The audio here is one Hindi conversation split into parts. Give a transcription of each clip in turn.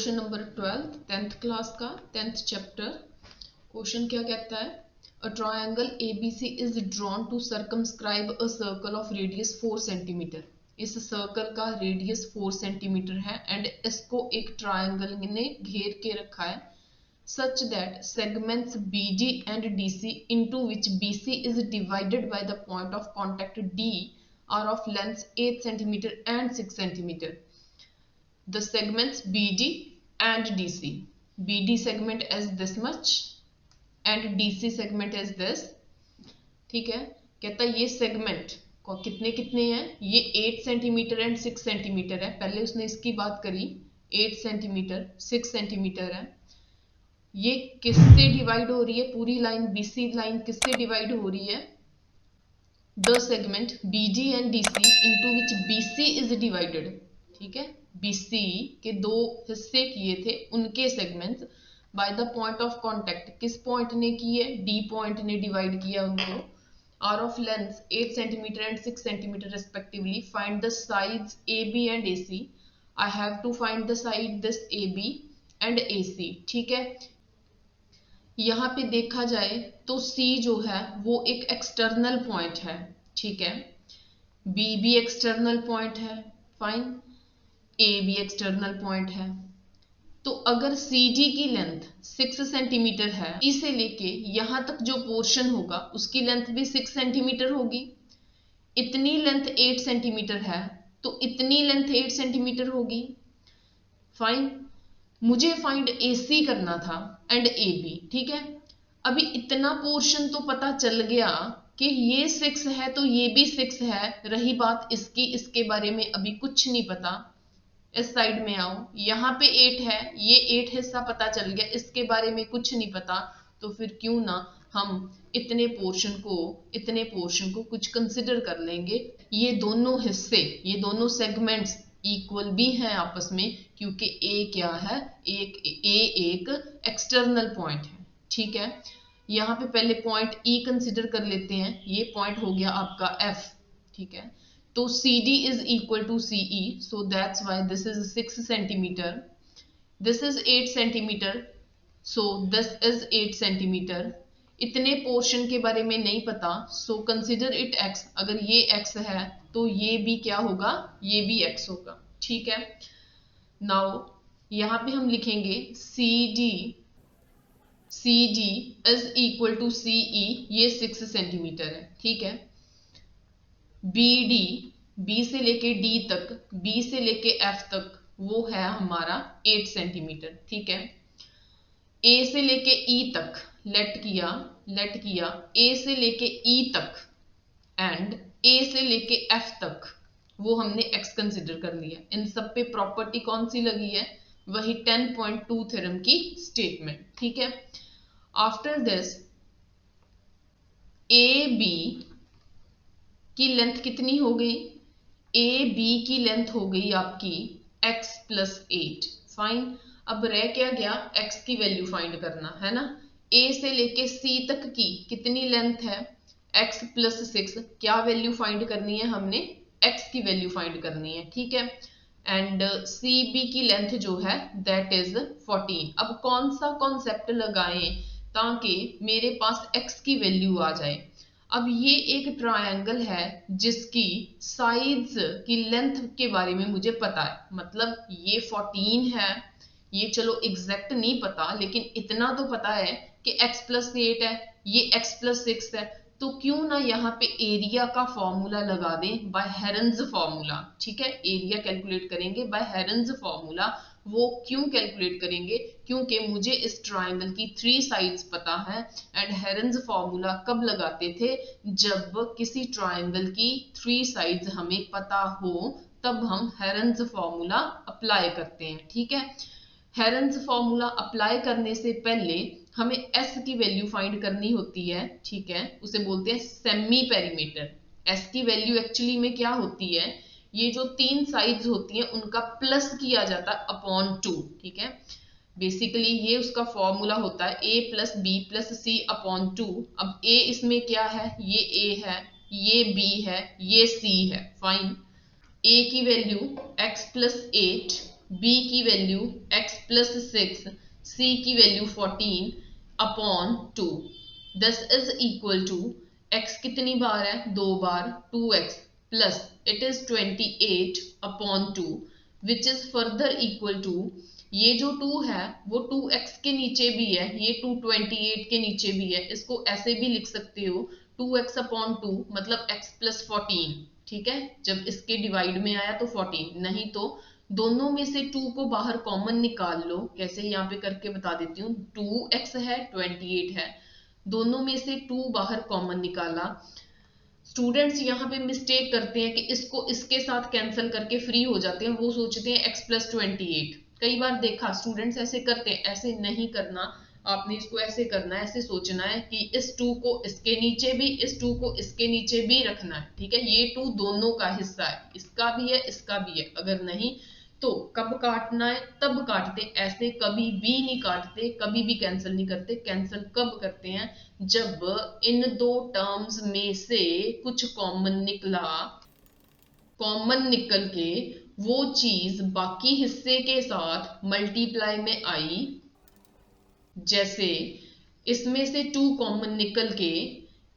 क्वेश्चन नंबर 12 10th क्लास का 10th चैप्टर। क्वेश्चन क्या कहता है? A triangle ABC is drawn to circumscribe a circle of radius 4 centimetre. इस सर्कल का रेडियस 4 सेंटीमीटर है एंड इसको एक ट्रायंगल ने घेर के रखा है such that segments BD and DC into which BC is divided by the point of contact D are of lengths 8 centimeter and 6 centimeter. The segments BD and DC. BD segment as this much and DC segment as this. ठीक है, कहता है ये सेगमेंट कितने कितने हैं? ये 8 सेंटीमीटर एंड 6 सेंटीमीटर है। पहले उसने इसकी बात करी, 8 सेंटीमीटर 6 सेंटीमीटर है। ये किससे डिवाइड हो रही है? पूरी लाइन BC लाइन किससे डिवाइड हो रही है? The segment BD and DC into which BC is divided. ठीक है, BC के दो हिस्से किए थे, उनके segments by the point of contact. किस पॉइंट ने किए? D पॉइंट ने डिवाइड किया उनको। Are of length 8 centimetre and 6 centimetre respectively. Find the sides AB and AC। I have to find the side this AB and AC। ठीक है, यहाँ पे देखा जाए तो C जो है वो एक एक्सटर्नल पॉइंट है। ठीक है, B भी एक्सटर्नल पॉइंट है, फाइन। A भी एक्सटर्नल पॉइंट है। तो अगर CD की लेंथ 6 सेंटीमीटर है, इसे लेके यहां तक जो पोर्शन होगा उसकी लेंथ भी 6 सेंटीमीटर होगी। इतनी लेंथ 8 सेंटीमीटर है तो इतनी लेंथ 8 सेंटीमीटर होगी, फाइन। मुझे फाइंड AC करना था एंड AB। ठीक है, अभी इतना पोर्शन तो पता चल गया कि ये 6 है तो ये भी 6 है। रही बात इसकी, इसके बारे में अभी कुछ नहीं पता। इस साइड में आओ, यहाँ पे 8 है, ये 8 हिस्सा पता चल गया, इसके बारे में कुछ नहीं पता। तो फिर क्यों ना हम इतने पोर्शन को कुछ कंसिडर कर लेंगे। ये दोनों हिस्से, ये दोनों सेगमेंट्स इक्वल भी हैं आपस में, क्योंकि A क्या है? एक एक्सटर्नल पॉइंट है। ठीक है, यहाँ पे पहले पॉइंट E कंसिडर कर लेते हैं। ये पॉइंट हो गया आपका F। ठीक है, तो CD is equal to CE, so that's why this is 6 centimeter, this is 8 centimeter, so this is 8 centimeter। इतने पोर्शन के बारे में नहीं पता, so consider it x। अगर ये x है तो ये भी क्या होगा? ये भी x होगा। ठीक है, now यहाँ पे हम लिखेंगे CD is equal to CE, ये 6 सेंटीमीटर है। ठीक है, BD, B से लेके D तक, B से लेके F तक वो है हमारा 8 सेंटीमीटर। ठीक है, A से लेके E तक लेट किया, A से लेके E तक एंड A से लेके F तक वो हमने X कंसिडर कर लिया। इन सब पे प्रॉपर्टी कौन सी लगी है? वही 10.2 थ्योरम की स्टेटमेंट। ठीक है, आफ्टर दिस AB की लेंथ कितनी हो गई? AB की लेंथ हो गई आपकी x प्लस 8, फाइन। अब रह क्या गया? x की वैल्यू फाइंड करना है ना। A से लेके C तक की कितनी लेंथ है? x plus 6। क्या वैल्यू फाइंड करनी है? हमने x की वैल्यू फाइंड करनी है। ठीक है, एंड CB की लेंथ जो है दैट इज 14। अब कौन सा कॉन्सेप्ट लगाएं ताकि मेरे पास x की वैल्यू आ जाए? अब ये एक ट्रायंगल है जिसकी साइड्स की लेंथ के बारे में मुझे पता है, मतलब ये 14 है। ये चलो एग्जैक्ट नहीं पता, लेकिन इतना तो पता है कि x प्लस 8 है, ये x प्लस 6 है। तो क्यों ना यहाँ पे एरिया का फॉर्मूला लगा दें बाय हेरन्स फॉर्मूला। ठीक है, एरिया कैलकुलेट करेंगे बाय हेरन्स फॉर्मूला। वो क्यों कैलकुलेट करेंगे? क्योंकि मुझे इस ट्रायंगल की 3 साइड्स पता है एंड हेरन्स फॉर्मूला कब लगाते थे? जब किसी ट्रायंगल की 3 साइड्स हमें पता हो तब हम हेरन्स फॉर्मूला अप्लाई करते हैं। ठीक है, हेरन्स फॉर्मूला अप्लाई करने से पहले हमें S की वैल्यू फाइंड करनी होती है। ठीक है, उसे बोलते हैं सेमी पेरीमीटर। S की वैल्यू एक्चुअली में क्या होती है? ये जो 3 साइड्स होती हैं उनका प्लस किया जाता है अपॉन 2। ठीक है, बेसिकली ये उसका फॉर्मूला होता है A plus B plus C upon 2। अब A इसमें क्या है? ये A है, ये B है, ये C है, फाइन। A की वैल्यू x प्लस 8 b की वैल्यू x प्लस 6, c की value 14 upon 2, this is equal to x कितनी बार है, 2 बार, 2x plus it is 28 upon 2 which is further equal to, ये जो 2 है वो 2x के नीचे भी है, ये 228 के नीचे भी है, इसको ऐसे भी लिख सकते हो 2x अपॉन 2 मतलब x प्लस 14, ठीक है। जब इसके डिवाइड में आया तो 14, नहीं तो दोनों में से 2 को बाहर कॉमन निकाल लो, कैसे यहाँ पे करके बता देती हूँ। 2x है, 28 है, दोनों में से 2 बाहर कॉमन निकाला। स्टूडेंट्स यहाँ पे मिस्टेक करते हैं कि इसको इसके साथ कैंसिल करके फ्री हो जाते हैं, वो सोचते हैं x प्लस 28। कई बार देखा स्टूडेंट्स ऐसे करते हैं, ऐसे नहीं करना, आपने इसको ऐसे करना है, ऐसे सोचना है कि इस 2 को इसके नीचे भी, इस 2 को इसके नीचे भी रखना है, ठीक है। ये 2 दोनों का हिस्सा है, इसका भी है, इसका भी है। अगर नहीं तो कब काटना है तब काटते, ऐसे कभी भी नहीं काटते, कभी भी कैंसिल नहीं करते। कैंसिल कब करते हैं, जब इन दो टर्म्स में से कुछ कॉमन निकला, कॉमन निकल के वो चीज बाकी हिस्से के साथ मल्टीप्लाई में आई। जैसे इसमें से 2 कॉमन निकल के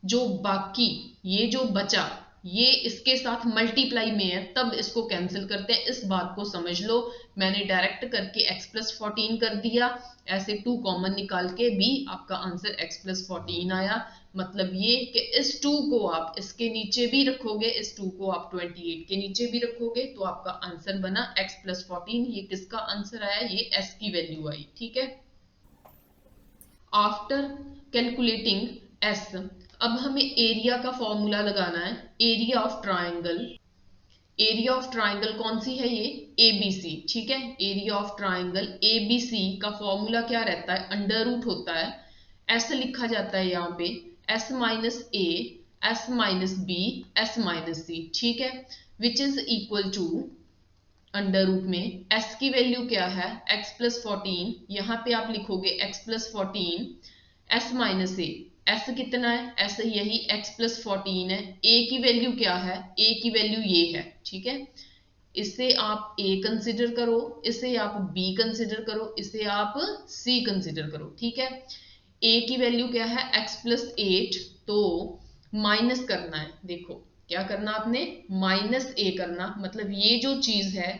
जो बाकी, ये जो बचा ये इसके साथ मल्टीप्लाई में है, तब इसको कैंसिल करते हैं। इस बात को समझ लो, मैंने डायरेक्ट करके x प्लस 14 कर दिया, ऐसे 2 कॉमन निकाल के भी आपका आंसर x प्लस 14 आया। मतलब ये कि इस 2 को आप इसके नीचे भी रखोगे, इस 2 को आप 28 के नीचे भी रखोगे, तो आपका आंसर बना x प्लस 14। ये किसका आंसर आया, ये s की वैल्यू आई, ठीक है। आफ्टर कैलकुलेटिंग s, अब हमें एरिया का फॉर्मूला लगाना है, area of triangle. Area of triangle कौन सी है, ये ABC, ठीक है। एरिया ऑफ ट्राइंगल ABC का फॉर्मूला क्या रहता है, अंडर रूट होता है, S लिखा जाता है यहाँ पे S minus A, S minus B, S minus C, ठीक है, which is equal to under root में s की वैल्यू क्या है, x प्लस 14, यहाँ पे आप लिखोगे x प्लस 14, s माइनस ए, s कितना है, s यही x प्लस 14 है। a की वैल्यू क्या है, a की वैल्यू ये है, ठीक है। इसे आप a कंसिडर करो, इसे आप b कंसिडर करो, इसे आप c कंसिडर करो, ठीक है। a की वैल्यू क्या है, x प्लस 8, तो माइनस करना है, देखो क्या करना आपने, माइनस ए करना, मतलब ये जो चीज है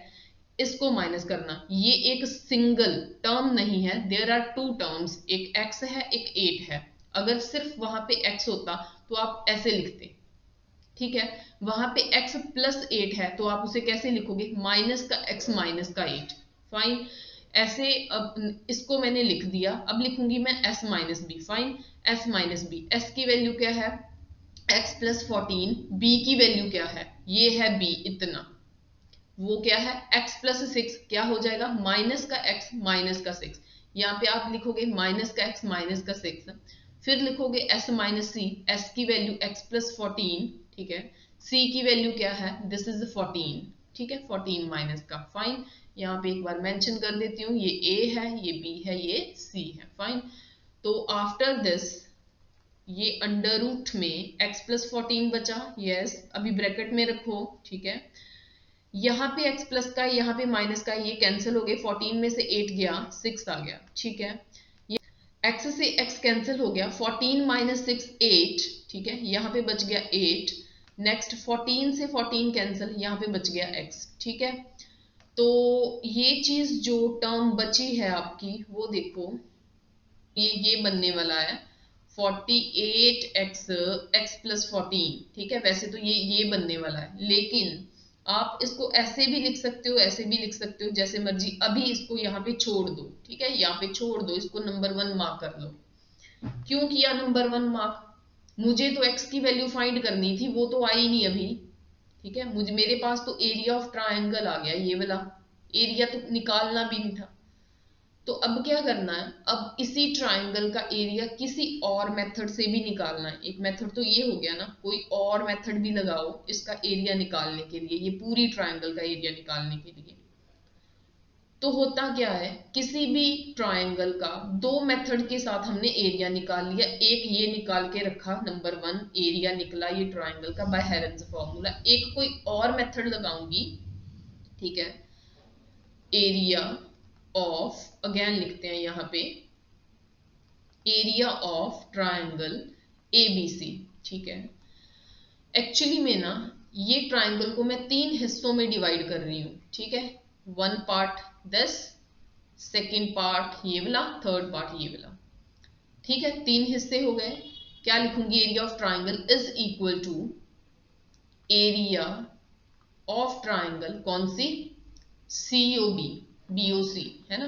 इसको माइनस करना। ये एक सिंगल टर्म नहीं है, देयर आर 2 टर्म्स, एक x है एक 8 है। अगर सिर्फ वहां पे x होता तो आप ऐसे लिखते, ठीक है। वहां पे x प्लस 8 है तो आप उसे कैसे लिखोगे, माइनस का x माइनस का 8, फाइन। ऐसे अब इसको मैंने लिख दिया, अब लिखूंगी मैं s minus B, fine. s minus B, s की वैल्यू क्या है x प्लस 14, b की वैल्यू क्या है, ये है b इतना, वो क्या है x प्लस 6, क्या हो जाएगा माइनस का x माइनस का 6, यहाँ पे आप लिखोगे माइनस का x माइनस का 6, फिर लिखोगे s माइनस c, s की वैल्यू x प्लस 14, ठीक है, c की वैल्यू क्या है, दिस इज 14, ठीक है, 14 माइनस का, फाइन। यहाँ पे एक बार मेंशन कर देती हूँ, ये a है, ये b है, ये c है, फाइन। तो आफ्टर दिस ये अंडर रूट में x प्लस 14 बचा, यस, अभी ब्रैकेट में रखो, ठीक है। यहाँ पे x प्लस का, यहाँ पे माइनस का, ये कैंसिल हो गए, 14 में से 8 गया, 6 आ गया, ठीक है। ये x से x कैंसिल हो गया, 14 माइनस 6 8, ठीक है, यहाँ पे बच गया 8। नेक्स्ट 14 से 14 कैंसिल, यहाँ पे बच गया x, ठीक है। तो ये चीज जो टर्म बची है आपकी वो देखो, ये बनने वाला है 48x x प्लस 14, ठीक है। वैसे तो ये बनने वाला है, लेकिन आप इसको ऐसे भी लिख सकते हो, ऐसे भी लिख सकते हो, जैसे मर्जी। अभी इसको यहाँ पे छोड़ दो, ठीक है, यहाँ पे छोड़ दो, इसको नंबर 1 मार्क कर लो। क्यों किया नंबर 1 मार्क, मुझे तो x की वैल्यू फाइंड करनी थी, वो तो आई नहीं अभी, ठीक है। मुझे, मेरे पास तो एरिया ऑफ ट्राइंगल आ गया, ये वाला एरिया तो निकालना भी नहीं था। तो अब क्या करना है, अब इसी ट्राइंगल का एरिया किसी और मेथड से भी निकालना है। एक मेथड तो ये हो गया ना, कोई और मेथड भी लगाओ इसका एरिया निकालने के लिए, ये पूरी ट्राइंगल का एरिया निकालने के लिए। तो होता क्या है, किसी भी ट्राइंगल का 2 मेथड के साथ हमने एरिया निकाल लिया। एक ये निकाल के रखा नंबर 1, एरिया निकला ये ट्राइंगल का बाय हेरन्स फॉर्मूला। एक कोई और मेथड लगाऊंगी, ठीक है, एरिया ऑफ, अगेन लिखते हैं यहाँ पे, एरिया ऑफ ट्राइंगल एबीसी। ठीक है, एक्चुअली में ना ये ट्राइंगल को मैं 3 हिस्सों में डिवाइड कर रही हूँ। ठीक है, one part this, second part ये वाला, थर्ड पार्ट ये वाला। ठीक है, 3 हिस्से हो गए। क्या लिखूंगी? Area of triangle is equal to area of triangle, कौन सी? COB, BOC है ना,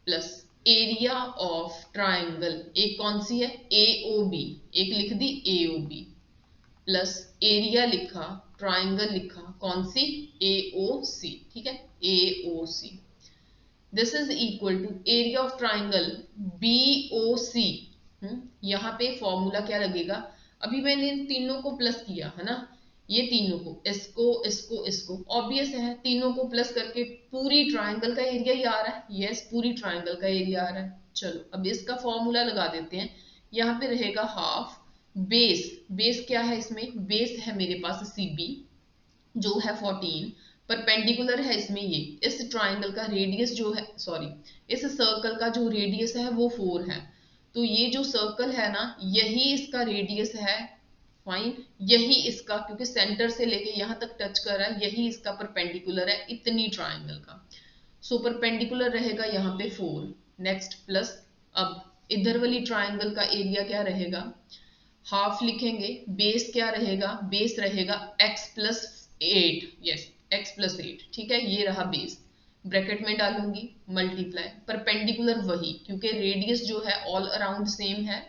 प्लस एरिया ऑफ ट्राइंगल, एक कौन सी है? AOB, एक लिख दी AOB, प्लस एरिया लिखा, ट्राइंगल लिखा, कौन सी? AOC। ठीक है, AOC। This is equal to area of triangle BOC। यहाँ पे फॉर्मूला क्या लगेगा? अभी मैंने इन तीनों को प्लस किया है ना, ये तीनों को, इसको इसको इसको, ऑब्वियस है तीनों को प्लस करके पूरी ट्राइंगल का एरिया ही आ रहा है। यस, पूरी ट्राइंगल का एरिया आ रहा है। चलो अब इसका फॉर्मूला लगा देते हैं। यहाँ पे रहेगा हाफ बेस, बेस क्या है इसमें? बेस है मेरे पास CB जो है 14, परपेंडिकुलर है इसमें ये, इस ट्राइंगल का रेडियस जो है, सॉरी इस सर्कल का जो रेडियस है वो 4 है। तो ये जो सर्कल है ना, यही इसका रेडियस है। फाइन, यही इसका, क्योंकि सेंटर से लेके यहाँ तक टच कर रहा है, यही इसका परपेंडिकुलर है इतनी ट्राइंगल का। सो परपेंडिकुलर रहेगा यहाँ पे 4। नेक्स्ट प्लस, अब इधर वाली ट्राइंगल का एरिया क्या रहेगा? हाफ लिखेंगे, बेस क्या रहेगा? बेस रहेगा x plus 8, yes x plus 8। ठीक है, ये रहा बेस, ब्रैकेट में डालूंगी, मल्टीप्लाई, परपेंडिकुलर वही, क्योंकि रेडियस जो है ऑल अराउंड सेम है।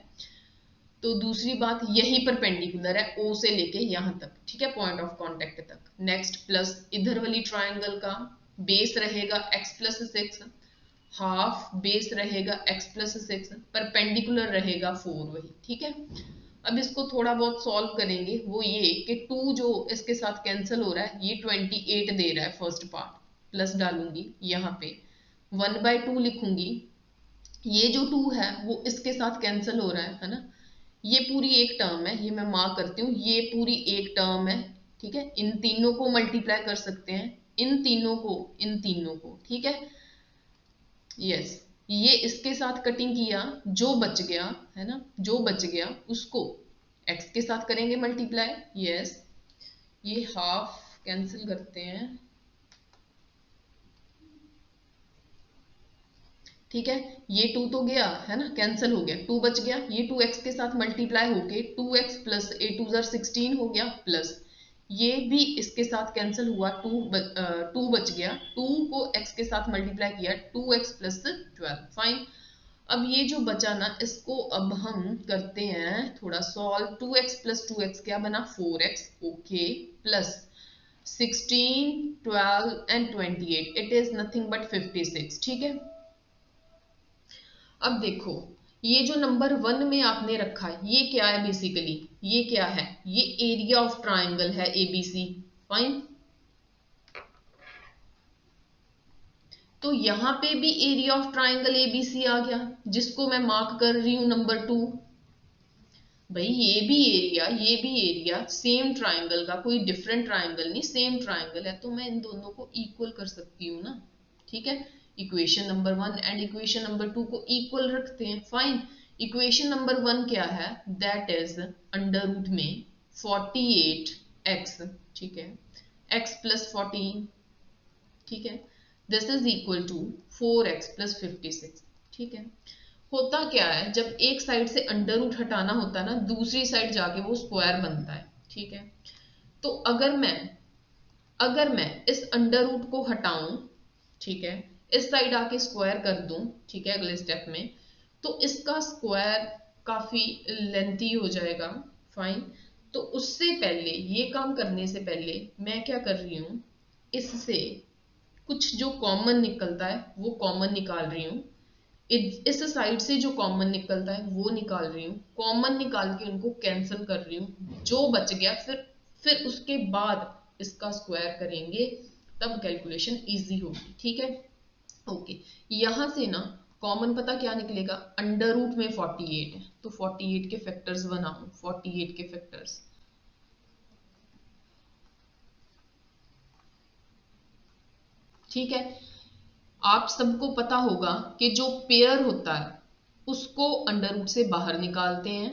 तो दूसरी बात, यही परपेंडिकुलर है O से लेके यहाँ तक। ठीक है, पॉइंट ऑफ कांटेक्ट तक। नेक्स्ट प्लस इधर वाली ट्राइंगल का बेस रहेगा x प्लस 6, हाफ बेस रहेगा x प्लस 6, परपेंडिकुलर रहेगा 4 वही। ठीक है, अब इसको थोड़ा बहुत सॉल्व करेंगे। वो ये कि 2 जो इसके साथ कैंसिल हो रहा है, ये 28 दे रहा है फर्स्ट पार्ट, प्लस डालूंगी यहाँ पे, 1/2 लिखूंगी। ये जो 2 है वो इसके साथ कैंसिल हो रहा है ना, ये पूरी एक टर्म है, ये मैं मार्क करती हूँ, ये पूरी एक टर्म है। ठीक है, इन तीनों को मल्टीप्लाई कर सकते हैं, इन तीनों को, इन तीनों को। ठीक है, यस, ये इसके साथ कटिंग किया, जो बच गया है ना, जो बच गया उसको x के साथ करेंगे मल्टीप्लाई। यस, ये हाफ कैंसिल करते हैं। ठीक है, ये 2 तो गया है ना, कैंसिल हो गया, 2 बच गया, ये 2x के साथ मल्टीप्लाई होके 2x प्लस 8 2 16 हो गया, प्लस ये भी इसके साथ कैंसिल हुआ, 2 बच गया, 2 को x के साथ मल्टीप्लाई किया, 2x प्लस 12। फाइन, अब ये जो बचा ना, इसको अब हम करते हैं थोड़ा सॉल्व। 2x प्लस 2x क्या बना? 4x। Okay, plus 16 12 and 28, it is nothing but 56। ठीक है, अब देखो, ये जो नंबर 1 में आपने रखा है, ये क्या है? बेसिकली ये क्या है? ये एरिया ऑफ ट्राइंगल है ABC। फाइन, तो यहां पे भी एरिया ऑफ ट्राइंगल ABC आ गया, जिसको मैं मार्क कर रही हूं नंबर 2। भाई ये भी एरिया, ये भी एरिया, सेम ट्राइंगल का, कोई डिफरेंट ट्राइंगल नहीं, सेम ट्राइंगल है, तो मैं इन दोनों को इक्वल कर सकती हूँ ना। ठीक है, equation number 1 and equation number 2 को इक्वल रखते हैं। फाइन, इक्वेशन नंबर 1 क्या है? दैट इज अंडर रूट में 48x, ठीक है, x प्लस 14, ठीक है, this is equal to 4x plus 56। ठीक है, होता क्या है, जब एक साइड से अंडर रूट हटाना होता है ना, दूसरी साइड जाके वो स्क्वायर बनता है। ठीक है, तो अगर मैं इस अंडर रूट को हटाऊं, ठीक है, इस साइड आके स्क्वायर कर दूं, ठीक है, अगले स्टेप में, तो इसका स्क्वायर काफी लेंथी हो जाएगा। फाइन, तो उससे पहले, ये काम करने से पहले मैं क्या कर रही हूं, इससे कुछ जो कॉमन निकलता है वो कॉमन निकाल रही हूँ, इस साइड से जो कॉमन निकलता है वो निकाल रही हूँ, कॉमन निकाल के उनको कैंसिल कर रही हूँ, जो बच गया फिर उसके बाद इसका स्क्वायर करेंगे, तब कैलकुलेशन इजी होगी। ठीक है, ओके, यहां से ना कॉमन पता क्या निकलेगा? अंडर रूट में 48 है, तो 48 के फैक्टर्स बनाओ, 48 के फैक्टर्स। ठीक है, आप सबको पता होगा कि जो पेयर होता है उसको अंडर रूट से बाहर निकालते हैं।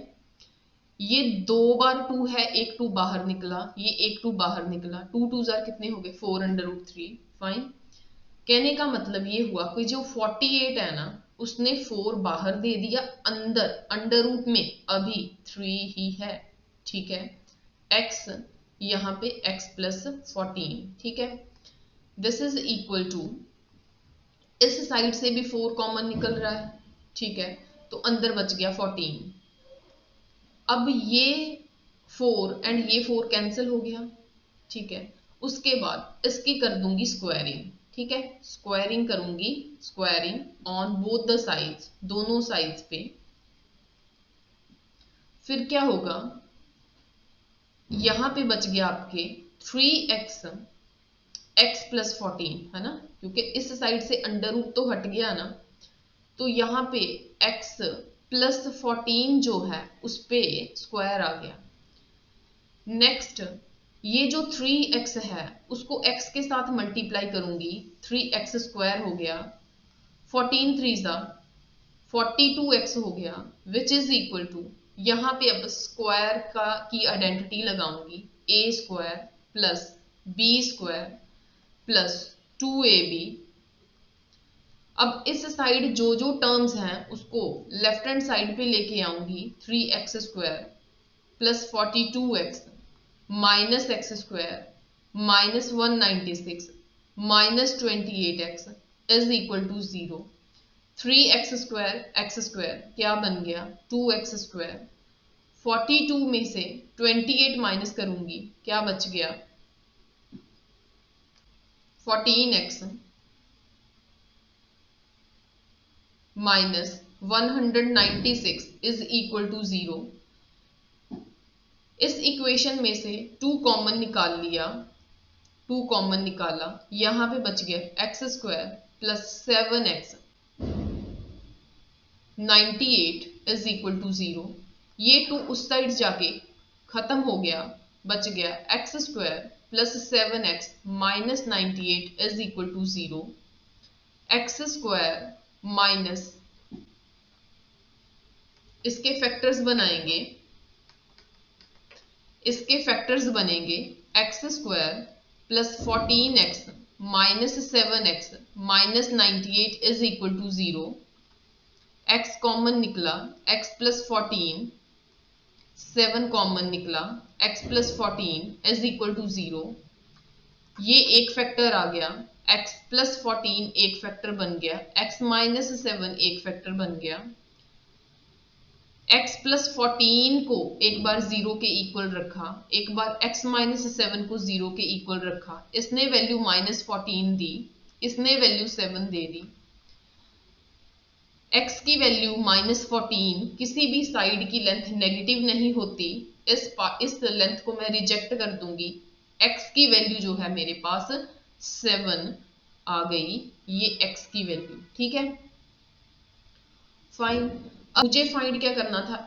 ये 2 बार 2 है, एक 2 बाहर निकला, ये एक 2 बाहर निकला, 2 2 जार कितने हो गए 4 अंडर रूट 3। फाइन। कहने का मतलब ये हुआ कि जो 48 है ना उसने 4 बाहर दे दिया, अंदर अंडर रूट में अभी 3 ही है। ठीक है, x यहाँ पे x प्लस 14। ठीक है, दिस इज इक्वल टू, इस साइड से भी 4 कॉमन निकल रहा है। ठीक है, तो अंदर बच गया 14। अब ये 4 एंड ये 4 कैंसिल हो गया। ठीक है, उसके बाद इसकी कर दूंगी स्क्वायरिंग। ठीक है, स्क्वायरिंग करूंगी, squaring on both the sides, दोनों साइड्स पे। फिर क्या होगा, यहां पे बच गया आपके 3x x प्लस 14 है ना, क्योंकि इस साइड से अंडर रूट तो हट गया ना, तो यहाँ पे x प्लस 14 जो है उस पे स्क्वायर आ गया। नेक्स्ट ये जो 3x है उसको x के साथ मल्टीप्लाई करूंगी, 3x स्क्वायर हो गया, 14 3 42x हो गया, विच इज इक्वल टू, यहाँ पे अब स्क्वायर का की आइडेंटिटी लगाऊंगी, a square plus b square plus 2ab। अब इस साइड जो जो टर्म्स हैं उसको लेफ्ट हैंड साइड पे लेके आऊंगी, 3x square plus 42x minus x square minus 196 minus 28x is equal to 0। 3x square क्या बन गया 2x स्क्वायर, 42 में से 28 माइनस करूंगी, क्या बच गया 14x minus 196 is equal to 0। इस इक्वेशन में से 2 कॉमन निकाल लिया, 2 कॉमन निकाला, यहां पे बच गया x square plus 7x 98 is equal to 0। ये 2 उस साइड जाके खत्म हो गया, बच गया x square plus 7x minus 98 is equal to 0। x square minus, इसके फैक्टर्स बनाएंगे, इसके फैक्टर्स बनेंगे x square plus 14x minus 7x minus 98 is equal to 0। x common निकला, x प्लस 14, 7 कॉमन निकला, x plus 14 is equal to 0। ये एक फैक्टर आ गया, x प्लस 14 एक फैक्टर बन गया, x माइनस 7 एक फैक्टर बन गया। x प्लस 14 को एक बार 0 के इक्वल रखा, एक बार x माइनस 7 को 0 के इक्वल रखा, इसने वैल्यू माइनस 14 दी, इसने वैल्यू 7 दे दी। x की वैल्यू माइनस 14, किसी भी साइड की लेंथ नेगेटिव नहीं होती, इस लेंथ को मैं रिजेक्ट कर दूंगी। x की वैल्यू जो है मेरे पास 7 आ गई, ये x की वैल्यू। ठीक है, फाइन। अब मुझे फाइंड क्या करना था,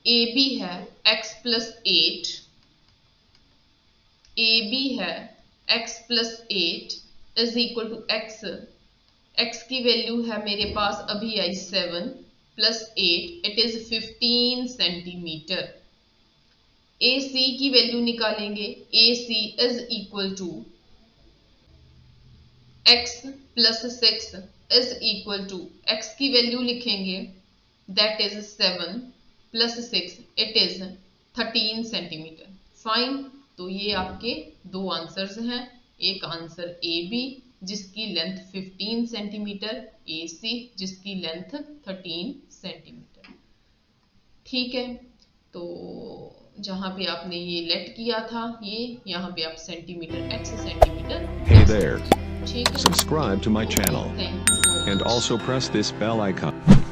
AB है x प्लस 8, AB है x plus 8 is equal to x की वैल्यू है मेरे पास अभी आई 7 plus 8, it is 15 centimetre. AC की वैल्यू निकालेंगे, AC is equal to x plus 6 is equal to, x की वैल्यू लिखेंगे that is 7 plus 6, it is 13 centimetre. Fine, तो ये आपके 2 आंसर्स हैं, एक आंसर AB जिसकी लेंथ 15 सेंटीमीटर, AC जिसकी लेंथ 13 सेंटीमीटर। ठीक है, तो जहां पे आपने ये लेट किया था, ये यहाँ पे आप centimetre x centimetre. Hey there. Subscribe to my channel and also press this bell icon.